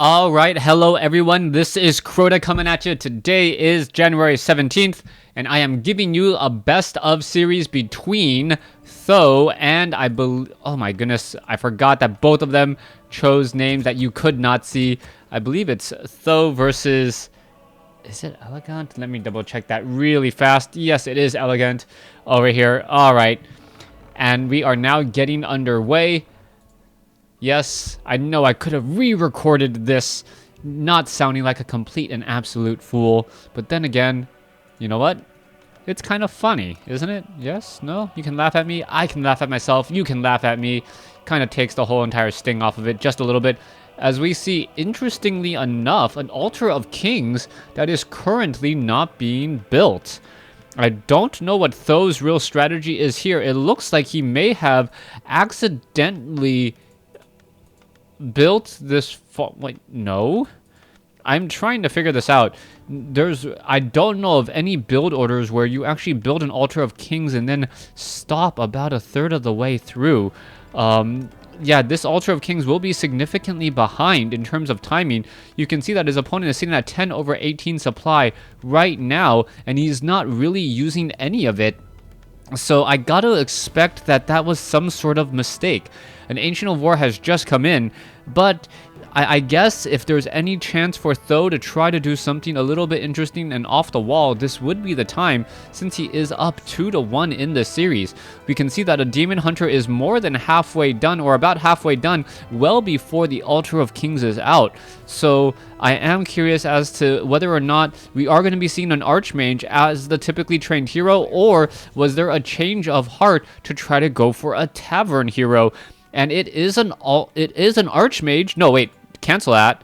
All right, hello everyone. This is Crota coming at you. Today is January 17th, and I am giving you a best of series between Th000 and oh my goodness, I forgot that both of them chose names that you could not see. I believe it's Th000 versus, is it Elegant? Let me double check that really fast. Yes, it is Elegant over here. All right, and we are now getting underway. Yes, I know I could have re-recorded this, not sounding like a complete and absolute fool. But then again, you know what? It's kind of funny, isn't it? Yes? No? You can laugh at me. I can laugh at myself. You can laugh at me. Kind of takes the whole entire sting off of it just a little bit. As we see, interestingly enough, an altar of kings that is currently not being built. I don't know what Th000's real strategy is here. It looks like he may have accidentally built this. Wait, no, I'm trying to figure this out. I don't know of any build orders where you actually build an altar of kings and then stop about a third of the way through. Yeah, this altar of kings will be significantly behind in terms of timing. You can see that his opponent is sitting at 10/18 supply right now, and he's not really using any of it. So I gotta expect that that was some sort of mistake. An Ancient of War has just come in, but I guess if there's any chance for Th000 to try to do something a little bit interesting and off the wall, this would be the time, since he is up 2-1 in the series. We can see that a Demon Hunter is more than halfway done, or about halfway done, well before the Altar of Kings is out. So I am curious as to whether or not we are going to be seeing an Archmage as the typically trained hero, or was there a change of heart to try to go for a Tavern hero? And it is an Archmage. No, wait, cancel that.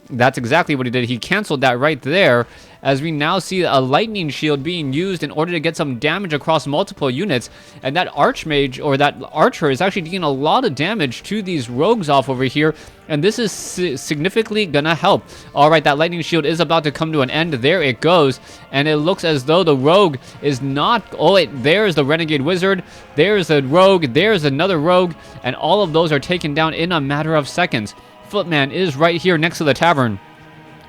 That's exactly what he did. He canceled that right there, as we now see a lightning shield being used in order to get some damage across multiple units. And that Archmage, or that Archer, is actually dealing a lot of damage to these rogues off over here. And this is significantly gonna help. All right, that lightning shield is about to come to an end. There it goes. And it looks as though the rogue is not... Oh, wait, there's the Renegade Wizard. There's a rogue. There's another rogue. And all of those are taken down in a matter of seconds. Footman is right here next to the tavern.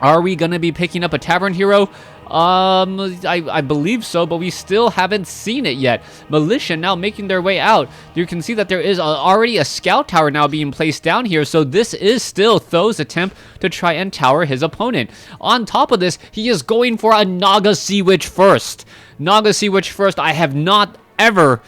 Are we going to be picking up a tavern hero? I believe so, but we still haven't seen it yet. Militia now making their way out. You can see that there is already a scout tower now being placed down here, so this is still Th000's attempt to try and tower his opponent. On top of this, he is going for a Naga Sea Witch first. Naga Sea Witch first. I have not ever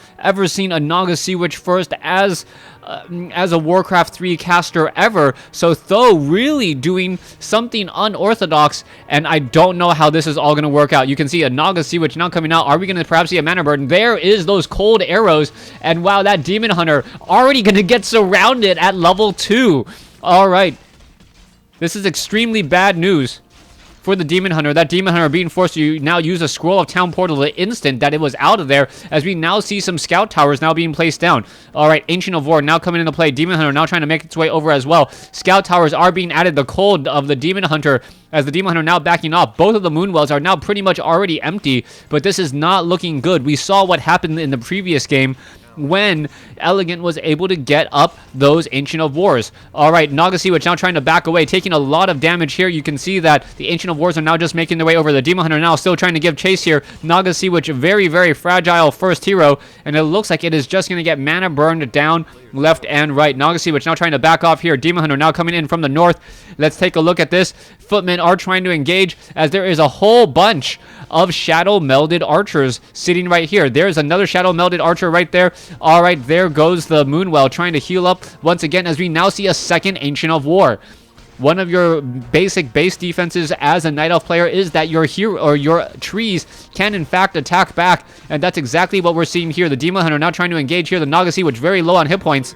seen a Naga Sea Witch first as a Warcraft 3 caster ever. So Th000 really doing something unorthodox, and I don't know how this is all going to work out. You can see a Naga Sea Witch now coming out. Are we going to perhaps see a mana burn? There is those cold arrows, and wow, that Demon Hunter already going to get surrounded at level 2. All right, this is extremely bad news for the Demon Hunter. That Demon Hunter being forced to now use a Scroll of Town Portal the instant that it was out of there, as we now see some scout towers now being placed down. All right, Ancient of War now coming into play. Demon Hunter now trying to make its way over as well. Scout towers are being added. The cold of the Demon Hunter, as the Demon Hunter now backing off. Both of the Moonwells are now pretty much already empty, but this is not looking good. We saw what happened in the previous game when Elegant was able to get up those Ancient of Wars. All right, Naga Sea Witch now trying to back away, taking a lot of damage here. You can see that the Ancient of Wars are now just making their way over. The Demon Hunter now still trying to give chase here. Naga Sea Witch, very, very fragile first hero, and it looks like it is just going to get mana burned down left and right. Naga Sea Witch now trying to back off here. Demon Hunter now coming in from the north. Let's take a look at this. Footmen are trying to engage, as there is a whole bunch of shadow melded archers sitting right here. There's another shadow melded archer right there. All right, there goes the Moonwell trying to heal up once again, as we now see a second Ancient of War. One of your basic base defenses as a Night Elf player is that your hero or your trees can in fact attack back, and that's exactly what we're seeing here. The Demon Hunter now trying to engage here. The Naga Sea Witch very low on hit points,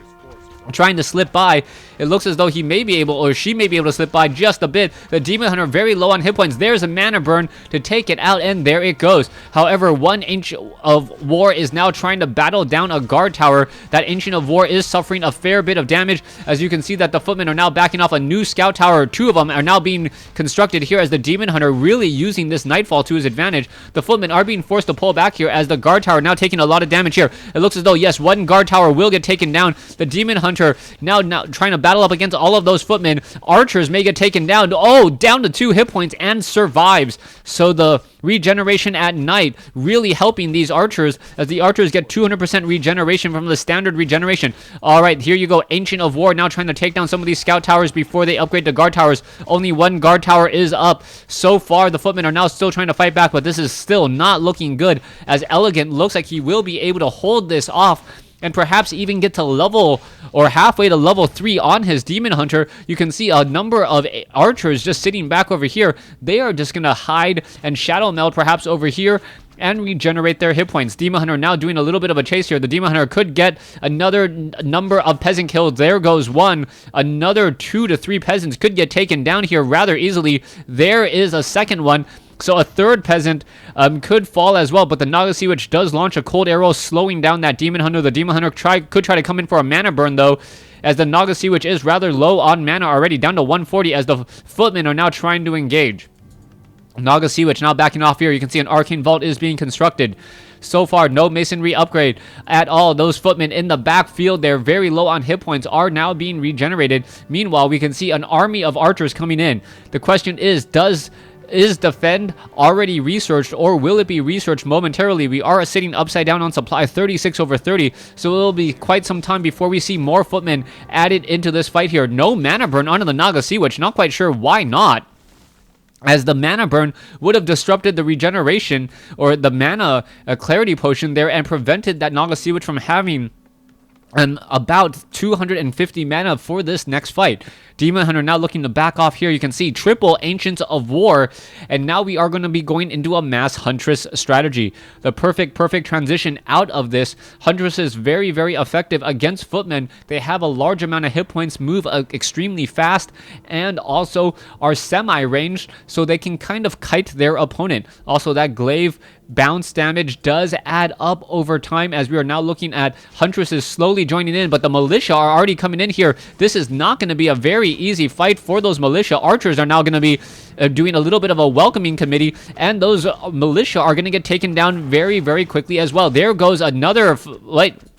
trying to slip by. It looks as though he may be able, or she may be able to slip by just a bit. The Demon Hunter very low on hit points. There's a mana burn to take it out, and there it goes. However, one Ancient of War is now trying to battle down a guard tower. That Ancient of War is suffering a fair bit of damage, as you can see that the Footmen are now backing off a new scout tower. Two of them are now being constructed here, as the Demon Hunter really using this Nightfall to his advantage. The Footmen are being forced to pull back here, as the guard tower now taking a lot of damage here. It looks as though, yes, one guard tower will get taken down. The Demon Hunter Hunter now trying to battle up against all of those footmen. Archers may get taken down. Oh, down to 2 hit points and survives. So the regeneration at night really helping these archers, as the archers get 200% regeneration from the standard regeneration. All right, here you go. Ancient of War now trying to take down some of these scout towers before they upgrade to guard towers. Only 1 guard tower is up. So far, the footmen are now still trying to fight back, but this is still not looking good, as Elegant looks like he will be able to hold this off and perhaps even get to level or halfway to level 3 on his Demon Hunter. You can see a number of archers just sitting back over here. They are just going to hide and shadow meld perhaps over here and regenerate their hit points. Demon Hunter now doing a little bit of a chase here. The Demon Hunter could get another number of peasant kills. There goes 1. Another 2 to 3 peasants could get taken down here rather easily. There is a second one. So a third peasant could fall as well, but the Naga Sea Witch does launch a cold arrow, slowing down that Demon Hunter. The Demon Hunter could try to come in for a mana burn, though, as the Naga Sea Witch is rather low on mana already, down to 140, as the footmen are now trying to engage. Naga Sea Witch now backing off here. You can see an Arcane Vault is being constructed. So far, no masonry upgrade at all. Those footmen in the backfield, they're very low on hit points, are now being regenerated. Meanwhile, we can see an army of archers coming in. The question is Defend already researched, or will it be researched momentarily? We are sitting upside down on supply, 36 over 30, so it will be quite some time before we see more footmen added into this fight here. No mana burn onto the Naga Sea Witch. Not quite sure why not, as the mana burn would have disrupted the regeneration or the mana clarity potion there and prevented that Naga Sea Witch from having about 250 mana for this next fight. Demon Hunter now looking to back off here. You can see triple Ancients of War, and now we are going to be going into a mass Huntress strategy. The perfect transition out of this. Huntress is very, very effective against footmen. They have a large amount of hit points, move extremely fast, and also are semi-ranged, so they can kind of kite their opponent. Also, that glaive bounce damage does add up over time, as we are now looking at Huntresses slowly joining in, but the militia are already coming in here. This is not going to be a very easy fight for those militia. Archers are now going to be doing a little bit of a welcoming committee, and those militia are going to get taken down very, very quickly as well. There goes another,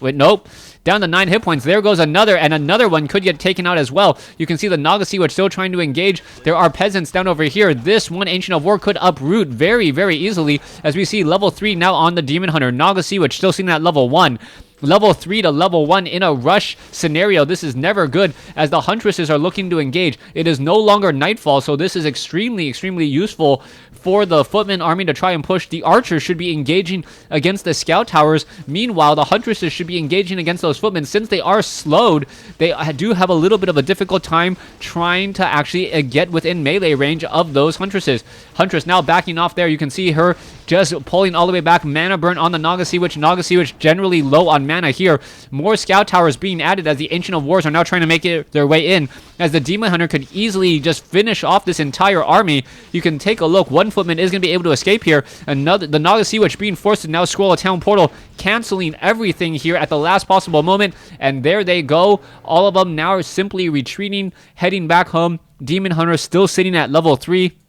nope. Down to 9 hit points. There goes another, and another one could get taken out as well. You can see the Naga Sea Witch still trying to engage. There are peasants down over here. This one Ancient of War could uproot very, very easily, as we see level 3 now on the Demon Hunter. Naga Sea Witch still sitting at level 1. Level 3 to level 1 in a rush scenario. This is never good, as the Huntresses are looking to engage. It is no longer nightfall, so this is extremely, extremely useful for the footman army to try and push. The archers should be engaging against the scout towers. Meanwhile, the Huntresses should be engaging against those footmen. Since they are slowed, they do have a little bit of a difficult time trying to actually get within melee range of those Huntresses. Huntress now backing off there. You can see her just pulling all the way back. Mana burn on the Naga Sea Witch. Naga Sea Witch generally low on mana here. More scout towers being added, as the Ancient of Wars are now trying to make their way in, as the Demon Hunter could easily just finish off this entire army. You can take a look. One footman is going to be able to escape here. The Naga Sea Witch being forced to now scroll a town portal, canceling everything here at the last possible moment, and there they go. All of them now are simply retreating, heading back home. Demon Hunter still sitting at level 3.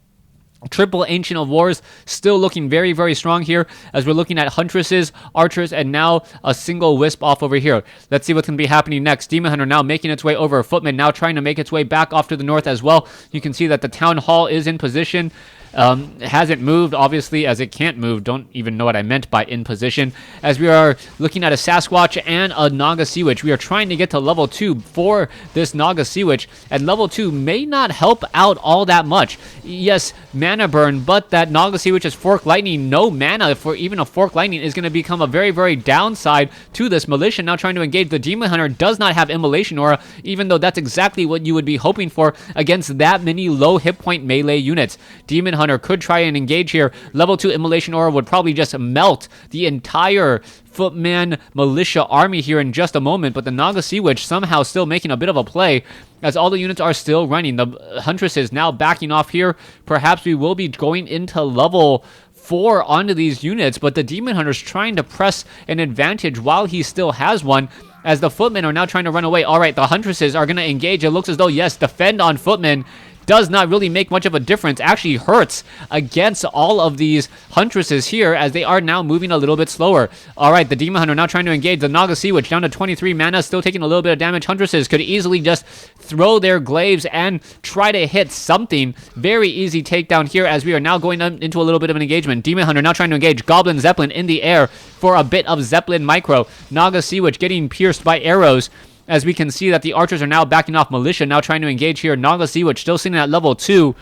Triple Ancient of Wars still looking very, very strong here, as we're looking at Huntresses, Archers, and now a single Wisp off over here. Let's see what's going to be happening next. Demon Hunter now making its way over. Footman now trying to make its way back off to the north as well. You can see that the Town Hall is in position. Hasn't moved, obviously, as it can't move. Don't even know what I meant by in position. As we are looking at a Sasquatch and a Naga Sea Witch, we are trying to get to level 2 for this Naga Sea Witch, and level 2 may not help out all that much. Yes, mana burn, but that Naga Sea Witch's Fork Lightning, no mana for even a Fork Lightning, is going to become a very, very downside to this militia now trying to engage. The Demon Hunter does not have Immolation Aura, even though that's exactly what you would be hoping for against that many low hit point melee units. Demon Hunter could try and engage here. Level 2 Immolation Aura would probably just melt the entire footman militia army here in just a moment, but the Naga Sea Witch somehow still making a bit of a play, as all the units are still running. The Huntress is now backing off here. Perhaps we will be going into level 4 onto these units, but the Demon Hunter's trying to press an advantage while he still has one, as the footmen are now trying to run away. All right, the Huntresses are going to engage. It looks as though, yes, defend on footmen. does not really make much of a difference. Actually hurts against all of these Huntresses here, as they are now moving a little bit slower. Alright, the Demon Hunter now trying to engage the Naga Sea Witch, down to 23 mana, still taking a little bit of damage. Huntresses could easily just throw their glaives and try to hit something. Very easy takedown here, as we are now going into a little bit of an engagement. Demon Hunter now trying to engage Goblin Zeppelin in the air for a bit of Zeppelin micro. Naga Sea Witch getting pierced by arrows, as we can see that the archers are now backing off. Militia now trying to engage here. Naga Sea Witch still sitting at level 2,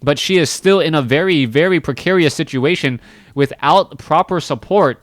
but she is still in a very, very precarious situation without proper support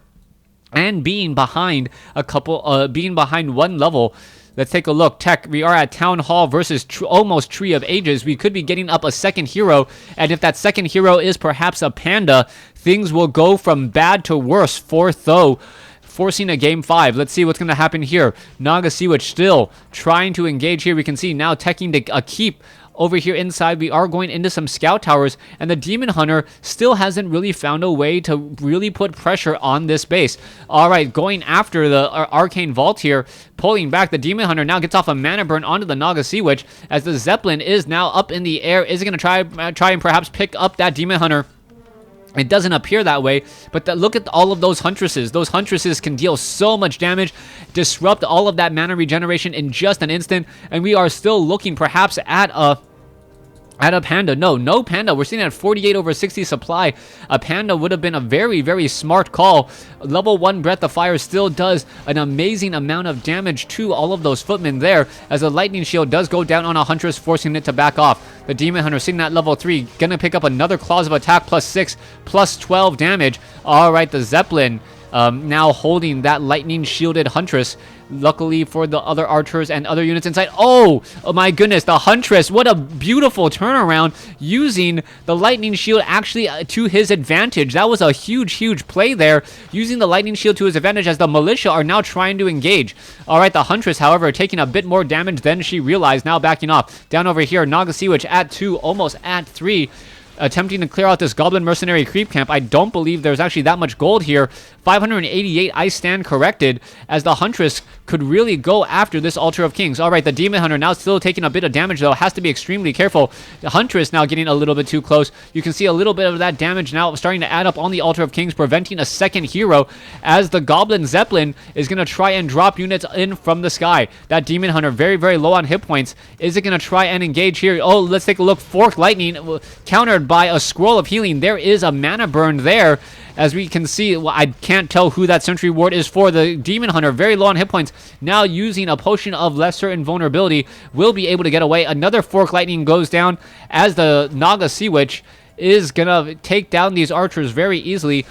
and being behind one level. Let's take a look. Tech, we are at Town Hall versus almost Tree of Ages. We could be getting up a second hero, and if that second hero is perhaps a panda, things will go from bad to worse for Th000, forcing a game 5. Let's see what's going to happen here. Naga Sea Witch still trying to engage here. We can see now teching a keep over here inside. We are going into some scout towers, and the Demon Hunter still hasn't really found a way to really put pressure on this base. Alright, going after the Arcane Vault here, pulling back. The Demon Hunter now gets off a mana burn onto the Naga Sea Witch, as the Zeppelin is now up in the air. Is it going to try and perhaps pick up that Demon Hunter? It doesn't appear that way, but look at all of those Huntresses. Those Huntresses can deal so much damage, disrupt all of that mana regeneration in just an instant, and we are still looking perhaps at a panda. No panda. We're sitting at 48 over 60 supply. A panda would have been a very, very smart call. Level 1 Breath of Fire still does an amazing amount of damage to all of those footmen there, as a lightning shield does go down on a Huntress, forcing it to back off. The Demon Hunter sitting at level 3, gonna pick up another Claws of Attack, plus 6, plus 12 damage. Alright, the Zeppelin now holding that lightning shielded Huntress. Luckily for the other archers and other units inside. Oh my goodness, the Huntress, what a beautiful turnaround, using the lightning shield actually to his advantage. That was a huge play there, using the lightning shield to his advantage, as the militia are now trying to engage. Alright, the Huntress, however, taking a bit more damage than she realized, now backing off. Down over here, Naga Sea Witch at 2, almost at 3. Attempting to clear out this Goblin Mercenary creep camp. I don't believe there's actually that much gold here. 588, I stand corrected, as the Huntress could really go after this Altar of Kings. Alright, the Demon Hunter now still taking a bit of damage, though. Has to be extremely careful. The Huntress now getting a little bit too close. You can see a little bit of that damage now starting to add up on the Altar of Kings, preventing a second hero, as the Goblin Zeppelin is going to try and drop units in from the sky. That Demon Hunter very, very low on hit points. Is it going to try and engage here? Oh, let's take a look. Fork Lightning countered by a Scroll of Healing. There is a mana burn there. As we can see, well, I can't tell who that Sentry Ward is for. The Demon Hunter, very low on hit points, now using a Potion of Lesser Invulnerability, will be able to get away. Another Fork Lightning goes down, as the Naga Sea Witch is gonna take down these archers very easily.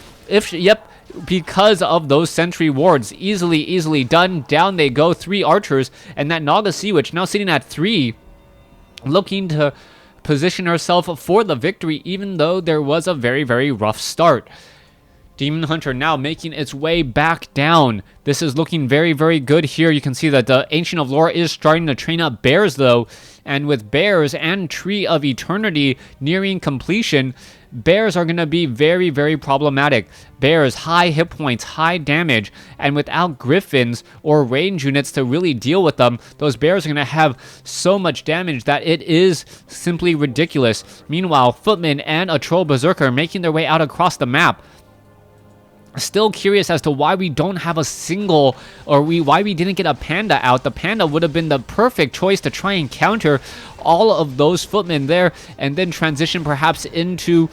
Because of those Sentry Wards. Easily done. Down they go, 3 archers, and that Naga Sea Witch now sitting at 3, looking to position herself for the victory, even though there was a very, very rough start. Demon Hunter now making its way back down. This is looking very, very good here. You can see that the Ancient of Lore is starting to train up bears, though. And with bears and Tree of Eternity nearing completion, bears are going to be very, very problematic. Bears, high hit points, high damage, and without griffins or range units to really deal with them, those bears are going to have so much damage that it is simply ridiculous. Meanwhile, footmen and a troll berserker making their way out across the map. Still curious as to why we don't have a single, or why we didn't get a panda out. The panda would have been the perfect choice to try and counter all of those footmen there, and then transition perhaps into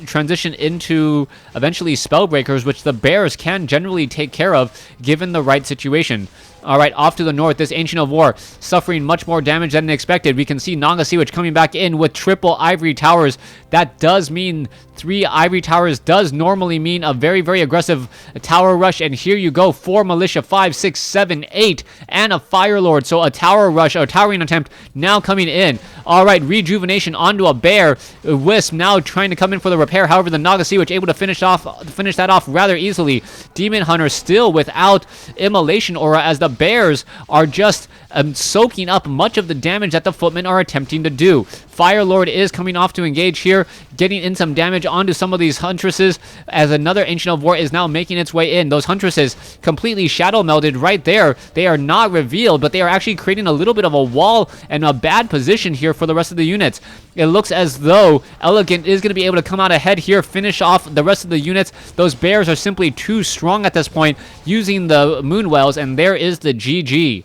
transition into eventually Spellbreakers, which the bears can generally take care of given the right situation. Alright, off to the north, this Ancient of War suffering much more damage than expected. We can see Naga Sea Witch coming back in with triple Ivory Towers. That does mean 3 Ivory Towers does normally mean a very, very aggressive tower rush. And here you go, 4 Militia, 5, 6, 7, 8, and a Fire Lord. So a tower rush, or towering attempt now coming in. Alright, Rejuvenation onto a bear. Wisp now trying to come in for the repair. However, the Naga Sea Witch able to finish that off rather easily. Demon Hunter still without Immolation Aura, as the bears are just soaking up much of the damage that the footmen are attempting to do. Fire Lord is coming off to engage here, getting in some damage onto some of these huntresses, as another Ancient of War is now making its way in. Those huntresses completely shadow melded right there. They are not revealed, but they are actually creating a little bit of a wall and a bad position here for the rest of the units. It looks as though Elegant is going to be able to come out ahead here, finish off the rest of the units. Those bears are simply too strong at this point, using the Moonwells, and there is the GG.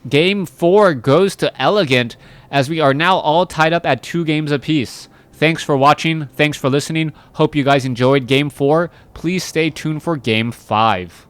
Game 4 goes to Elegant, as we are now all tied up at 2 games apiece. Thanks for watching. Thanks for listening. Hope you guys enjoyed Game 4. Please stay tuned for Game 5.